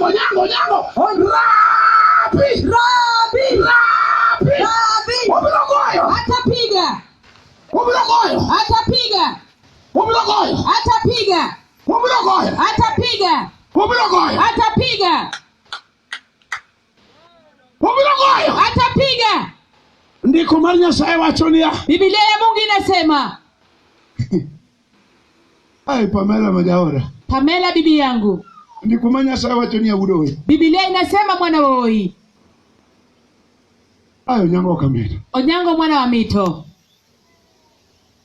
onyango. Rabi. Obirogoyo. Atapiga. Obirogoyo. Atapiga. Obirogoyo. Atapiga. Obirogoyo. Atapiga. Obirogoyo. Atapiga. Obirogoyo. Atapiga. Ndiko mar Nyasaye wacho niya. Biblia ya Mungu inasema. Ai Pamela majaora. Pamela bibi yangu. Ndiko mar Nyasaye wacho niya budoi. Biblia inasema mwana woi. Ai Onyango kamera. Onyango mwana wa mito.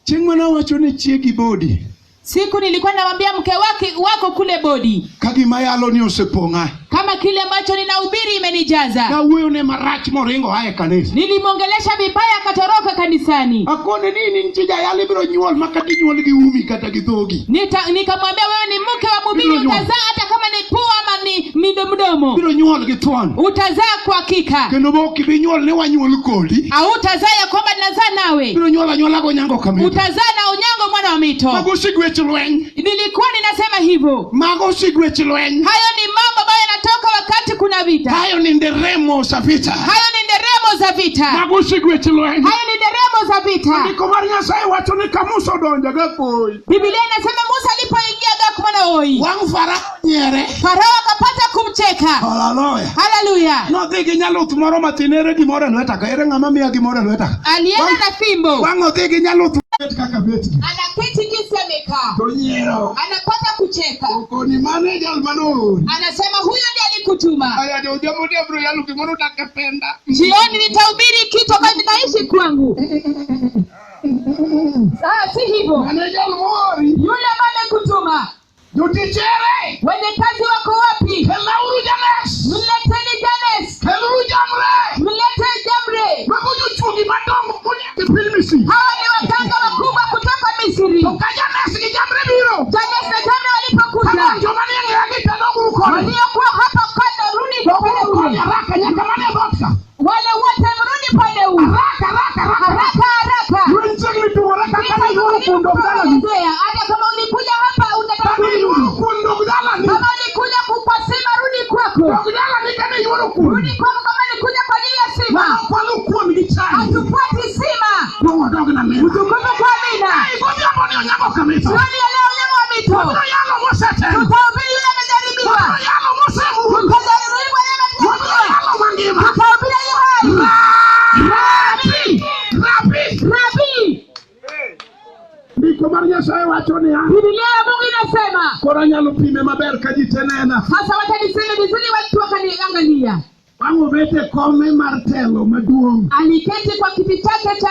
Chingwana wacho ni chiegi bodi. Siku nilikuwa namwambia mke wako kule bodi. Kagima yalo ni oseponga. Kama kile ambacho ninahubiri imenijaza. Na huyo ni marach moringo hae kanisa. Nilimwongelesha vibaya akatoroka kanisani. Akone nini nchija yale biro nyuol makati nyuol giumi kata githogi. Nikamwambia wewe ni mke wa mhubiri utazaa hata kama ni pua ama ni mdomo. Biro nyuol githuan. Utazaa kwa hakika. Kendo boki bi nyuol ne wanyuol kodi. Au utazaa ya kwamba ninazaa nawe. Biro nyuol go Onyango kamera. Utazaa na Onyango mwana wa mito. Mago sigwech lweny. Nilikuwa ninasema hivyo. Mago sigwech lweny. Hayo ni mambo ambayo yanatoka wakati kuna vita. Hayo ni nderemo za vita. Hayo ni nderemo za vita. Mago sigwech lweny. Hayo ni nderemo za vita. Ndiko mar Nyasaye wacho ni ka Musa odonjo gakoi. Biblia inasema Musa alipoingia Gaku mwana oi. Wang Farao nyere. Farao akapata kumcheka. Haleluya. Haleluya. No dhigi nyaluth moro matinere gimoro lweta ka ere ng'ama miya gimoro lweta. Alienda na fimbo. Wang dhigi nyaluth kaka beti. Anaketi jinsi amekaa. To nyiero. Anapata kucheka. Koni manager almanori. Anasema huyo ndiye alikutuma. Aya ndio jambo ndio bro yalu gimoro takapenda. Jioni nitahubiri kitu ambacho kinaishi kwangu. Si hivyo. Manager almori. Yule ambaye alikutuma. Jutichere. Wenye kazi wako wapi? Helauru Janes. Mleteni Janes. Helauru Jamre. Mlete Jamre. Mabuju chungi madongo kwenye kipilmisi. Hawa ni waganga wakubwa kutoka Misri. Tokaja nasi ki Jamre biro. Janes na Jamre walipokuja. Kama jomani yangu yaki tanogu uko. Waliokuwa hapa kanda rudi pale ule. Haraka nyakamane vodka. Wale wote mrudi pale ule. Haraka. Yuenchegli tu haraka kama yuru kundo mdalani. Hata kama ulikuja hapa unataka Kama yuru kundo mdalani. Kama ulikuja kupasima rudi kwako. Mdalani kama yuru kundo. Rudi kwako kama ulikuja kwa ajili ya sima. Wapalu kuwa mgichani. Hatupati sima. Kwa wadogo na mena. Utukufu kwa mina. Kobi hapo ni Onyango kamisa. Sioni ya leo Onyango wa mito. Kobi yalo mosete. Tutahubiri yule amejaribiwa. Kobi yalo mosemu. Tutajaribiwa yule amejaribiwa. Kobi yalo mangima. Tutahubiri yule hai. Rabi. Ndiko mar Nyasaye wacho niya. Biblia ya Mungu inasema. Kora nyalo pime maber ka ji tenena. Sasa wacha niseme vizuri watu wakaniangalia. Wango bete kome mar telo maduong'. Aliketi kwa kiti chake cha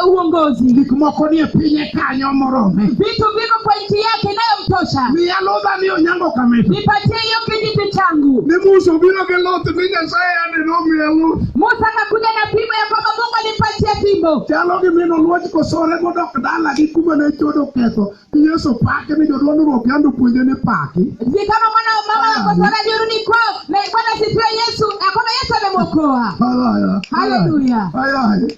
uongozi. Gik moko ni pinye kanyo morome. Vitu viko kwa nchi yake inayomtosha. Mialo dhani Onyango kamita. Nipatie hiyo kijiti changu. Ni Musa biro ge lot ni Nyasaye ane no mialo. Musa akakuja na fimbo ya kwamba Mungu alimpatia fimbo. Chalo gi mino luoch kosore modok dala gi kuma ne chodo ketho. Yesu pake ni jodwano ro kando puonje ni paki. Ni kama mama wako sora dirudi kwao na Bwana sifiwe Yesu. Akona Yesu amemwokoa. Haleluya.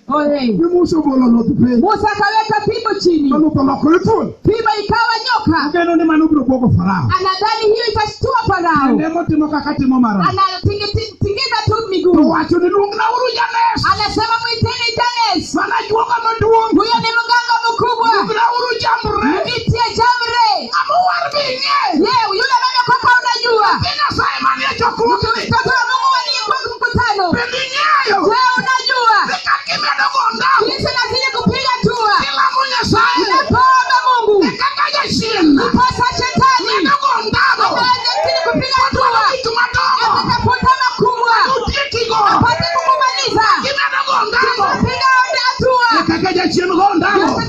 Oye. Ni Musa bolo lot pe. Musa akaweka fimbo chini. Kalo kalo kwetu. Fimbo ikawa nyoka. Ngeno ni manubro boko Farao. Anadhani hiyo itashtua Farao. Ndemo timo kakati mo mara. Anatingiza tu miguu. Wacho ni luongna uru Janes. Anasema mwiteni Janes. Mana juoga maduong'. Huyo ni mganga mkubwa. Luongna uru Jamre. Mwitie Jamre. Amuwar binye. Yule mama kwa unajua. Pina sae mani chokuru. Mtoto wa Mungu aliyekuwa mkutano. Binyayo. Je, unajua? Nikakime dogonda. Jinsi nazidi kupiga tua. Kila mwenye sae. Unapoomba Mungu. Nikakaja shina. Kuposa shetani. Dogondago. Anazidi kupiga tua. Atatafuta makubwa. Utikigo. Apate kukumaliza. Kime dogondago. Kupiga tua. Nikakaja shina dogondago.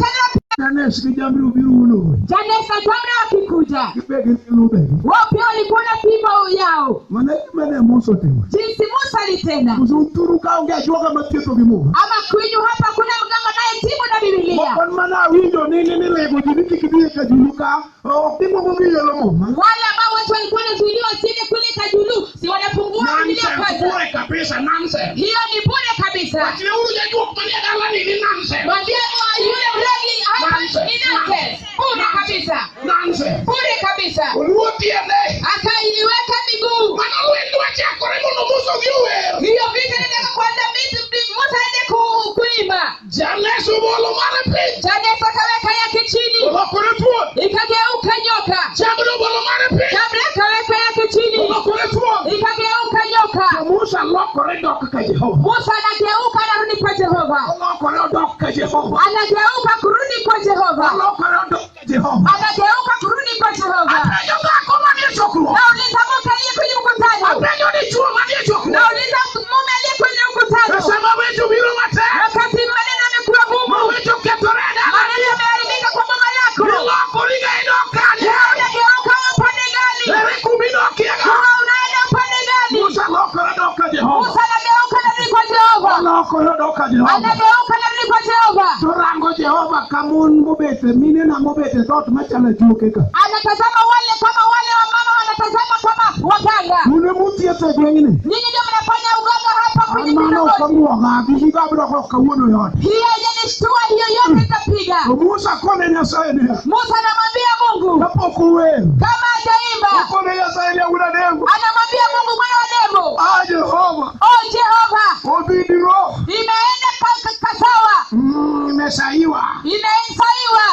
Janes ki Jamre ubiru uno. Janes na Jamre wakikuja. Kipege kilube. Wao pia walikuwa na fimbo yao. Mane Musa tema. Jinsi Musa alitenda. Uzuturu kaongea juoga matieto gi Mungu. Ama kwinyu hapa kuna mganga naye timu na Biblia. Kon mana winjo ni lego jibiki kidie kajuluka. Timo mungi yelo mama. Wale ambao watu walikuwa wanazuiliwa sije kule Kajulu, si wanafungua Biblia kwanza. Bure kabisa nonsense. Hiyo ni bure kabisa. Wachile uje juo kwenye dala ni nonsense. Mwambie yule mlegi hapa ni nonsense. Bure kabisa. Nonsense. Bure kabisa. Uluo tiende. Akaiweka miguu. Mana luende dok ka Jehova. Musa anageuka anarudi kwa Jehova. Olokore dok ka Jehova. Anageuka kurudi kwa Jehova. Olokore dok ka Jehova. Anageuka kurudi kwa Jehova. Apenyo ngako manie chokruok. Nauliza mke aliye kwenye mkutano. Apenyo ni chuo manie chokruok. Nauliza mume aliye kwenye mkutano. Sema wetu biro mate. Wakati maneno yamekuwa gumu. Wetu ketoreda. Maneno yameharibika kwa mama yako. Olokore idokani. Unageuka upande gani? Ere kubidokiega. Unaenda upande gani? Musa olokore dok ka Jehova. Musa anageuka anarudi kwa Jehova. Olokore dok ka Jehova. Anageuka anarudi kwa Jehova. Torango Jehova kamun mobete mine na mobete dot machale chukeka. Anatazama wale kama wale wa mama wanatazama kama waganga. Mune muti ete gwengine. Nyinyi ndio mnafanya uganga hapa kwenye Mano kitongoji. kamuoga biga bro ko kawuno yote. Hiyo yenishtua, hiyo yote itapiga. Musa kone Nyasaye ne. Musa anamwambia Mungu Kapokuwe. kama hajaimba. Kone Nyasaye ne una dengo. Anamwambia Mungu mwana wa Debo. Jehova. Oh Jehova. Obidiro. Imeenda kasawa. Imesaiwa. Imesaiwa.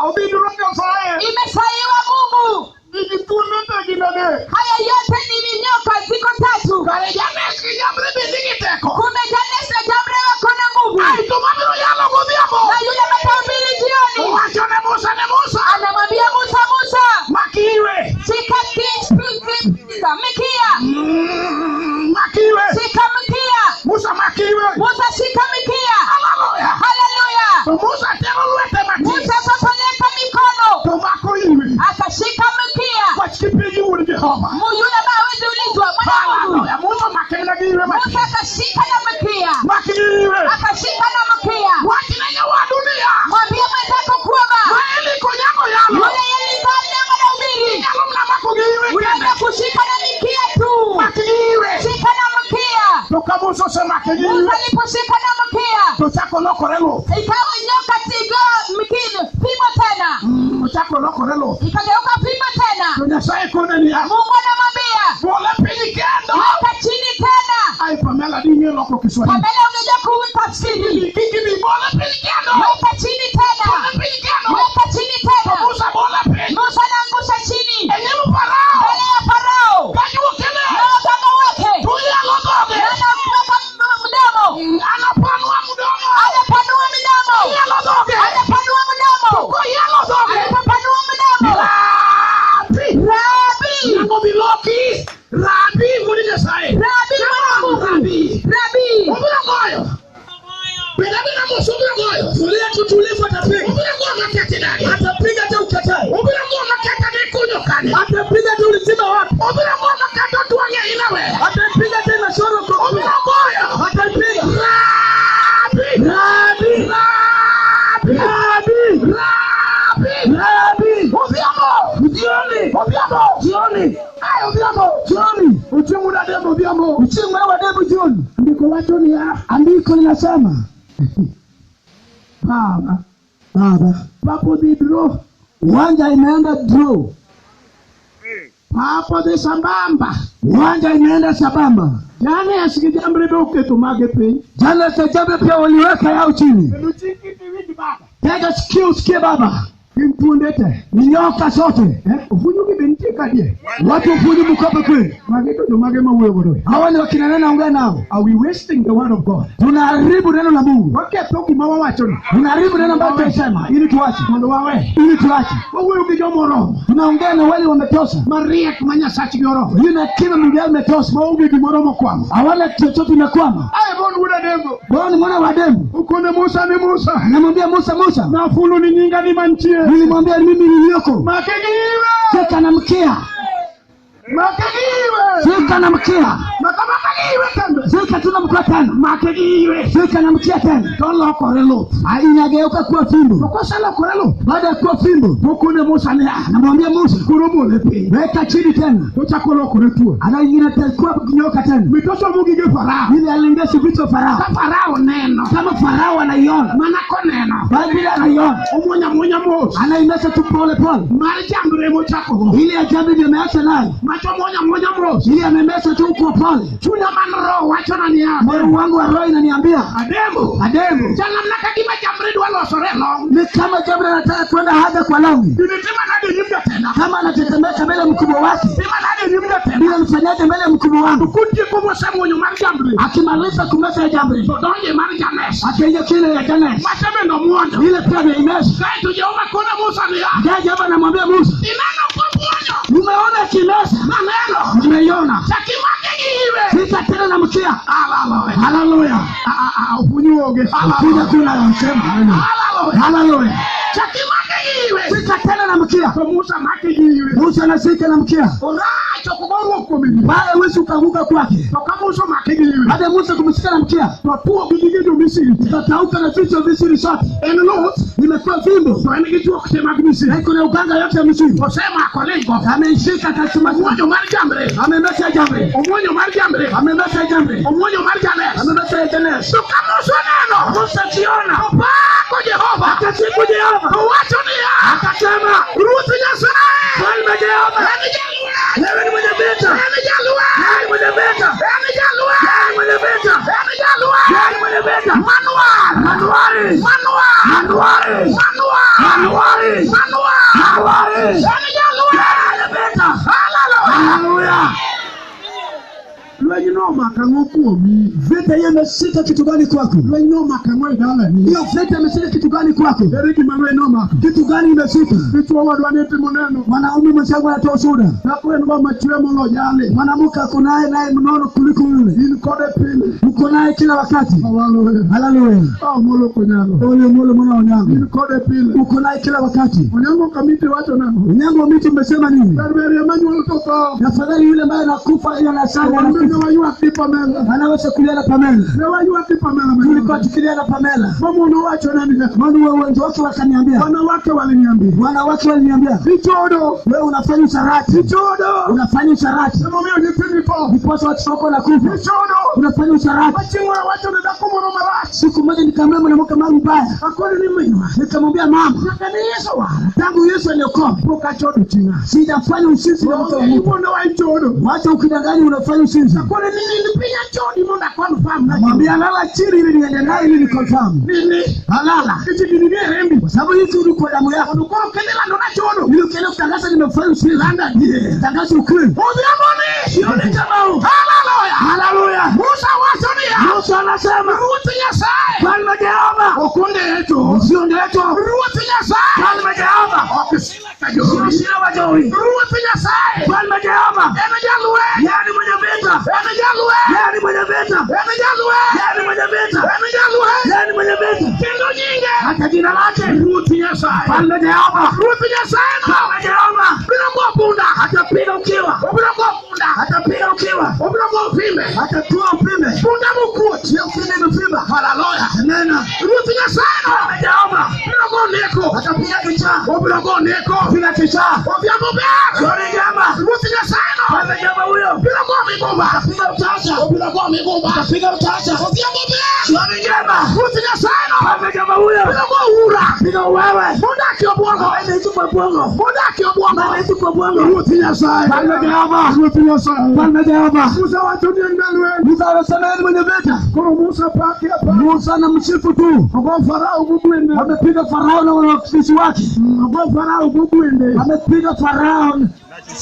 Obidiro Nyasaye. Imesaiwa Mungu. Ikitunote ginane. Haya yote ni minyoka ziko tatu. Kale jameski jamre bidigi teko. Kumbe Janes na Jamre wako na nguvu. Ai tumamiro yalo godhiambo. Na yule matambili jioni. Wacho ne Musa. Anamwambia Musa. Makiwe. Shika mikia. Makiwe. Shika mikia. Musa makiwe. Musa shika mikia. Hallelujah. Hallelujah. Musa tero luete mati. Musa akapeleka mikono. Tomako iwe. Akashika mikia. Kwa chipigi uri Jehova. Yule ambaye hawezi ulizwa mwana wa Mungu. Hallelujah. Musa makena giwe mati. Musa akashika na mikia. Makiwe. Akashika na mikia. Wakinenya wa dunia. Mwambie mwenzako kuomba. Waeli konyango yalo. Yule yelifanya mahubiri. Yalo mnamako giwe. Unaweza kushika na mikia tu. Makiwe. Shika na mikia. Toka Musa sema kiwe. Musa aliposhika na mikia. Tochako lokorelo. Ikawa nyoka tigo mikini. Pima tena. Tochako lokorelo. Ikageuka pima tena. Nyasaye kone ni ya. Mungu anamwambia. Bole pili kendo. Weka chini tena. Ai Pamela dini loko Kiswahili. Pamela unajua kutafsiri. Kiki ni bole pili kendo. Weka chini tena. Bole pili kendo. Weka chini tena. Musa bole pili. Musa anaangusha chini. Enyemu Farao. Mbele ya Farao. Kanyu kele. Na waganga wake. Tuya lodoge. Na anafunga mdomo. Anapanua mdomo. Anapanua mdomo. Tuya lodoge. Anapanua mdomo. Tuko ya lodoge. Anapanua mdomo. Rabi. Nango biloki. Rabi muni Nyasaye. Rabi mwana wa Mungu. Rabi. Obira moyo. Bila Musa obira moyo. Tulia tutulivu atapiga. Obira moyo makete ndani. Atapiga hata ukatae. Obira moyo makete ni kunyo kani. Atapiga tu ulizima wapi. Obira moyo makete tuange inawe. Atapiga tena shoro kwa. Obira moyo. Atapiga. Rabi. Jioni. Uchungu na demo biamo. Uchungu na demo jioni. Ndiko watu ni ya. Andiko linasema. Baba. Papo di draw. Uwanja imeenda draw. Papo di sambamba. Uwanja imeenda sambamba. Jana ya sikijambre doke tumage pe. Jana tajambre pia waliweka yao chini. Tega sikia baba. Kimpundete. Ninyoka sote. Ufunyu kibentika die. Watu ufunyu mkope kweli. Mageto jomage mawe bodoi. Hawa ni wakina nena ongea nao. Are we wasting the word of God? Tunaharibu neno la Mungu. Wake toki mawa wachoni. Tunaharibu neno ambalo tunasema ili tuache. Mwendo wawe. Ili tuache. Wewe ukijomo roho. Tunaongea na wale wametosha. Maria kumanya sachi roho. Yuna kima mungu umetosha. Maungi kimoromo kwama. Hawana chochote inakwama. Aye bonu uda dembo. Bonu mwana wa dembo. Ukone Musa ni Musa. Namwambia Musa. Na fulu ni nyinga ni manchie. Nilimwambia mimi niliyoko. Makegiwe. Sika na mkia. Makegiwe. Sika na mkia. Makegiwe tena. Sika tuna mkia tena. Makegiwe. Sika na mkia tena. Tolo korelo. Inageuka kuwa fimbo. Kwa sala korelo. Baada ya kuwa fimbo. Tukune Musa ni. Namwambia Musa kurobo lepe. Weka chini tena. Tuchakolo kuretua. Anaingia tena kunyoka tena. Mitosho Mungu ge Farao. Ile alingesi vitu Farao. Kama Farao neno. Kama Farao anaiona. Maana kwa neno. Biblia anaiona. Umunya Musa. Anaimesa tu pole. Mali jambo remo chako. Ile ajambo ndio ameacha nayo. wacho moja mros. Ili amemesa tu kwa pole. Chunya man roho wacho na niya. Moyo wangu wa roho inaniambia. Ademo. Jana mnaka kima jamri wala sore long. Ni kama jamri anataka kwenda haja kwa longi. Nilisema nadi nimda tena. Kama anatetemeka mbele mkubwa wake. Sema nadi nimda tena. Bila mfanyaje mbele mkubwa wangu. Kuti kumo sema nyuma jamri. Akimaliza kumesa jamri. Donje mari james. Akaingia kile ya james. Maseme ndo muondo. Ile pia ni imesi. Kai tujeoma kuna Musa ni ya. Jaji hapa namwambia Musa. Inana kwa muondo. Umeona kimesa. Maneno. Nimeiona. Takimake iwe. Sita tena na mkia. Hallelujah. OFUNYU oge. Kuja kuna anasema. Hallelujah. Takimake iwe. Sita tena na mkia. Kwa Musa make iwe. Musa anasika na mkia. Oracho kuboru komini. Baada Yesu kavuka kwake. Kama Musa make iwe. Baada Musa kumshika na mkia. Tuwa bidigido Misri. Tutauka na vitu Misri sote. Lot nimekuwa vimbo. Kwa nini kitu kusema Misri? Haiko na uganga yote ya Misri. Posema kwa lengo. Ameshika kasema mmoja mari jambre. Amemeta jambre. Mmoja mari jambre. Amemeta jambre. Mmoja mari jambre. Amemeta jambre. Tukamosha neno. Musa kiona. Pako Jehova. Akasifu Jehova. Wacho ni akasema Ruth Nyasana. Falme Jehova. Wewe ni mwenye vita. Wewe ni jalua. Wewe ni mwenye vita. Wewe ni jalua. Wewe ni mwenye vita. Wewe ni jalua. Wewe ni mwenye vita. Manuari. Hallelujah. Lwenye makango kuomi. Vita yameshika kitu gani kwako? Lwenye makango idala ni. Hiyo vita yameshika kitu gani kwako? Eriki manwe noma. Kitu gani imeshika? Kitu wadwanete muneno. Wanaume mshango anatoa ushuhuda. Nakwe ngo machwe molo jale. Mwanamke kunaye naye mnono kuliko yule. Ili kode pili. Uko naye kila wakati. Hallelujah. Molo konyango. Molo onyango. Ili kode pili. Uko naye kila wakati. Onyango kamiti watu namo. Onyango miti umesema nini? Barberi manyu utoko. Afadhali yule ambaye anakufa ile anasema. Wajua Pamela. Anaweza kuliana Pamela. Wajua Pamela. Tulikuwa tukiliana Pamela. Mama wacho nani? Mwana wengi wake wakaniambia. Wanawake waliniambia. Vichodo. Wewe unafanya usharati. Vichodo. Unafanya usharati. Sema mimi nipeni po. Niposa watu wako na kufa. Vichodo. Unafanya usharati. Wachimwa watu ndio kumono marachi. Siku moja nikamwambia mwanamke mama mbaya. Akoni ni mimi. Nikamwambia mama. Ni Yesu wala. Tangu Yesu aliokoa. Poka chodo chinga. Sijafanya usinzi na mtu wa Mungu. Mbona waichodo? Wacha ukidanganya unafanya usinzi. Kwa nini nilipiga chodi mbona kwa confirm? Mwambie lala chini ili niende naye ili ni confirm. Nini? Halala. Kitu ni rembi. Kwa sababu hizo ni kwa damu yako. Uko kenela ndo na chodo. Ili ukienda kutangaza nimefanya usinzi landa. Tangaza ukweli. Udiamoni. Sione kama hallelujah. Musa wachonia. Musa anasema Ruth Nyasai. Falme Jehova. Ukunde yetu. Usionde yetu. Ruth Nyasai. Falme Jehova. Okisila kajo. Sina wajoi. Ruth Nyasai. Falme Jehova. Emejalue. Yani mwenye vita. Emejalue. Yani mwenye vita. Emejalue. Yani mwenye vita. Emejalue. Yani mwenye vita. Kendo nyinge. Hata jina lake Ruth Nyasai. Falme Jehova. Ruth Nyasai. Falme Jehova. Bila kuapunda. Atapiga ukiwa. Bila kuapunda. Atapiga ukiwa. Bila kuapime. Atatua upime. Punda mkuti. Upime mfimba. Hallelujah. Nena. Ruth Nyasai. Falme Jehova. Bila kuoneko. Atapiga kichaa. Bila kuoneko. Bila kichaa. Bila kubeba. Sori jama. Ruth Nyasai. Falme Jehova huyo. Bila kuamigomba. Atapiga utasa. Bila kuamigomba. Atapiga utasa. Bila kubeba. Sori jama. Ruth Nyasai. Falme Jehova huyo. Bila kuura. Bila wewe. Muda kiobongo. Anaitwa kwa bongo. Muda kiobongo. Anaitwa kwa bongo. Ruth Nyasai. Falme Jehova. Ruth Nyasai. Falme Jehova. Musa watu ni ndalwe. Musa anasema ni mwenye vita. Kwa Musa pake hapa. Musa na msifu tu. Kwa Farao bubwende. Amepiga Farao na wanafunzi wake. Kwa Farao bubwende. Amepiga Farao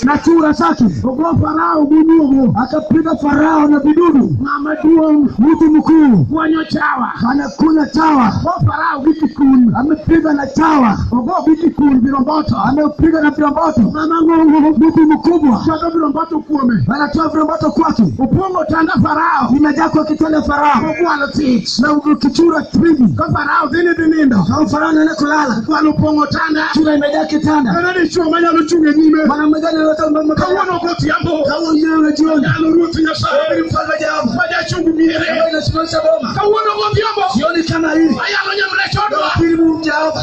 na chura zake. Kwa Farao bunyugo. Akapiga Farao na vidudu. Amadua mtu mkuu. Kunywa chawa. Anakunywa chawa. Kwa Farao viti kuni. Amepiga na chawa. Kwa viti kuni viromboto. Amepiga na viromboto. Mama ngongo mtu mkubwa. Kwa viromboto kuome. Anatoa viromboto kwake. Upongo tanda Farao. Imejaa kwa kitanda Farao. Kwa anatich. Na ukichura trigi. Kwa Farao zinendo. Kwa Farao nene kulala. Kwa upongo tanda. Chura imejaa kitanda. Nani chua manya luchunge nyime. Mwana mgani lota mama. Kawono koti yambo. Kawono yule jioni. Alo Ruth Nyasai. Mfalme Jehova. Maja chungu miere. Ina sikonsa boma. Kawono kwa vyombo. Sioni kama hii. Ayalo nyamrechodwa. Pili Jehova.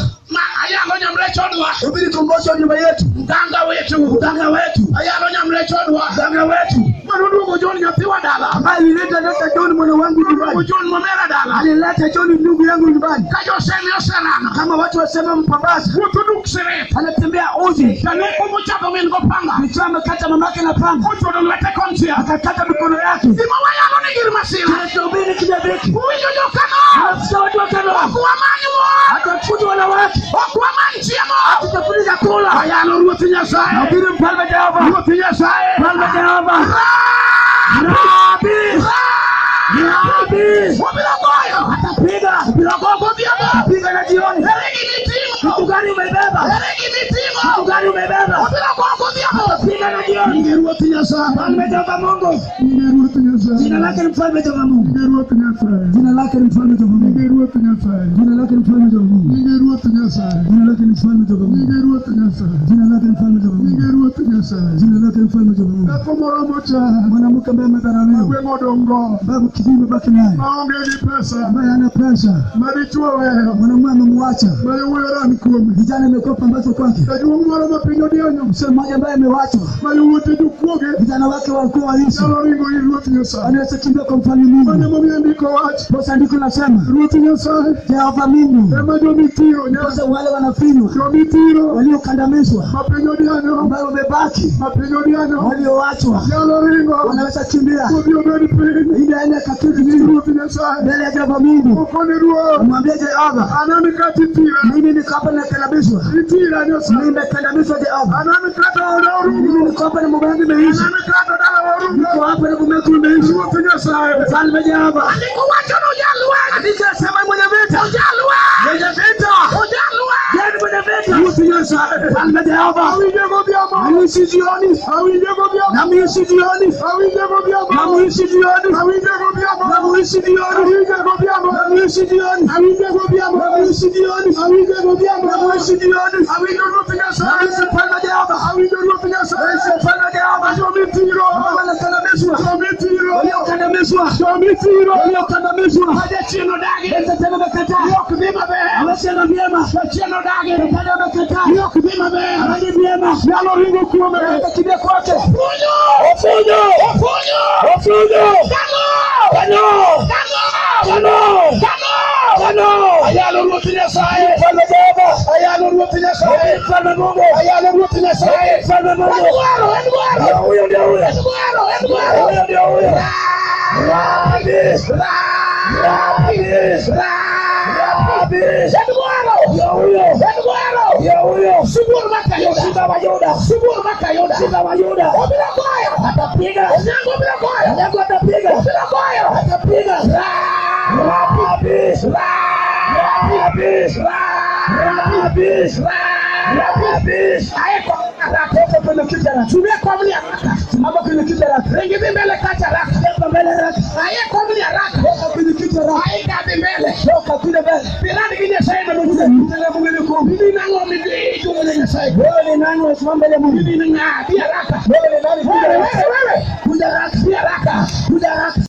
Ayalo nyamrechodwa. Ubiri kumbosho nyumba yetu. Mganga wetu. Ayalo nyamrechodwa. Mganga wetu. Manudugo Oluongo John nyathiwa dala. Alileta John mwana wangu nyumbani. John Momera dala. Alileta John ndugu yangu nyumbani. Kajosemi oserana. Kama watu wasema mpambasa. Mutuduk seret. Anatembea uji. Kaneko mchapa wengo panga. Mchama kata mamake na panga. Kuchodo lwete kontia. Akakata mikono yake. Imawa yalo ni girmasila. Kinatobini kidabeki. Uwijo jokano. Afisa watu wakano. Wakuwa manyu mo. Atafutu wanawake. Wakuwa manchi ya mo. Atutafuliza kula. Ayano ruoti nyasaye. Nabiri mpalme Jehova. Ruoti nyasaye. Mpalme Jehova. Rabi. Wabilagoyo. Atapiga. Wabilagogo diaba. Atapiga na jioni. Eregi mitimo. Kitu gani umebeba? Eregi mitimo. Kitu gani umebeba? Wabilagogo diaba. Atapiga na jioni. Ningeruoti nyasaye. Mpalme Jehova Mungu. Ningeruoti nyasaye. Jina lake ni Mfalme Jehova Mungu. Ningeruoti nyasaye. Jina lake ni Mfalme Jehova Mungu. Ningeruoti nyasaye. Jina lake ni Mfalme Jehova Mungu. Ningeruoti nyasaye. Jina lake ni Mfalme Jehova Mungu. Ningeruoti nyasaye. Jina lake ni Mfalme Jehova Mungu. Ningeruoti nyasaye. Jina lake ni Mfalme Jehova Mungu. Nakomoro mocha. Mwanamke ambaye amedharauliwa. Wengo dongo. Babu kidini baki naye. Maonge ni pesa. Ambaye hana pesa. Marichwa wewe. Mwanamume amemwacha. Mayuwera ni kumi. Vijana imekopa ambazo kwake. Kajumu mwana mapinyo dionyo. Msema mmoja ambaye amewachwa. Mayuwote dukuoge. Vijana wake walikuwa waishi. Naloringo hii ruoti nyasaye. Anaweza kimbia kwa Mfalme Mungu. Mwana mami andiko wachi. Posa andiko nasema. Ruoti nyasaye. Jehova Mungu. Ema jomitiro. Posa wale wanafinywa. Jomitiro. Waliokandamizwa. Mapinyo dionyo. Ambayo wamebaki. Mapinyo dionyo. Waliowachwa. Naloringo. Wanaweza kimbia. Ile aina kakitu ni ruoti nyasaye. Mbele ya Jehova Mungu. Ukoni ruo. Mwambie Jehova. Anani katitira. Mimi niko hapa na kandamizwa. Itira nyasaye. Mimi nimekandamizwa Jehova. Anani kata oru. Mimi niko hapa na mambo yangu imeisha. Anani kata dala oru. Niko hapa na mambo yangu imeisha. Ruoti nyasaye. Mfalme Jehova. Andiko wacho no jalwa. Andiko sema mwenye vita. Jalwa. Mwenye vita. Jalwa. Jeni mwenye vita. Ruoti nyasaye. Mfalme Jehova. Awije gobiama. Awije jioni. Awije gobiama. Na mishi jioni. Awije gobiama. Na mishi jioni. Awije gobiama. Na mishi jioni. Awije gobiama. Na mishi jioni. Awije gobiama. Na mishi jioni. Awije gobiama. Na mishi jioni. Awije ruoti nyasaye. Mfalme Jehova. Awije ruoti nyasaye. Mfalme Jehova. Jomitiro. Waliokandamizwa. Jomitiro. Waliokandamizwa. Jomitiro. Waliokandamizwa. Haja chino dage. Tena mekataa. Yokubima be. Amesema vyema. Chino dage. Tena mekataa. Yokubima be. Haja vyema. Yalo ringo kuome. Kibia kwake. Ofunyu. Ofunyu. Ofunyu. Ofunyu. Kano. Kano. Kano. Ayalo ruoti nyasaye. Mfalme Jehova. Ayalo ruoti nyasaye. Mfalme Mungu. Ayalo ruoti nyasaye. Mfalme Mungu. Edwaro. Huyo ndio huyo. Edwaro. Huyo ndio huyo. Rabi. Edwaro. Subur makayoda. Subur makayoda. Obilagoyo. Atapiga. Onyango bilagoyo. Onyango atapiga. Obilagoyo. Atapiga. Rabi. Aeko. Atatoka kwenye kijana. Tumia kwa mli haraka. Simama kwenye kijana. Rengi mbele kata haraka. Toka mbele haraka. Aeko mli haraka. Toka kwenye kijana. Aika mbele. Toka kule mbele. Pilani kinya saida mwenye. Mtele mwele kwa. Mimi nango midi. Tumele saida. Wewe nani wasimama mbele Mungu? Mimi nanga. Bi haraka. Wewe nani? Wewe. Kuja haraka. Bi haraka. Kuja haraka.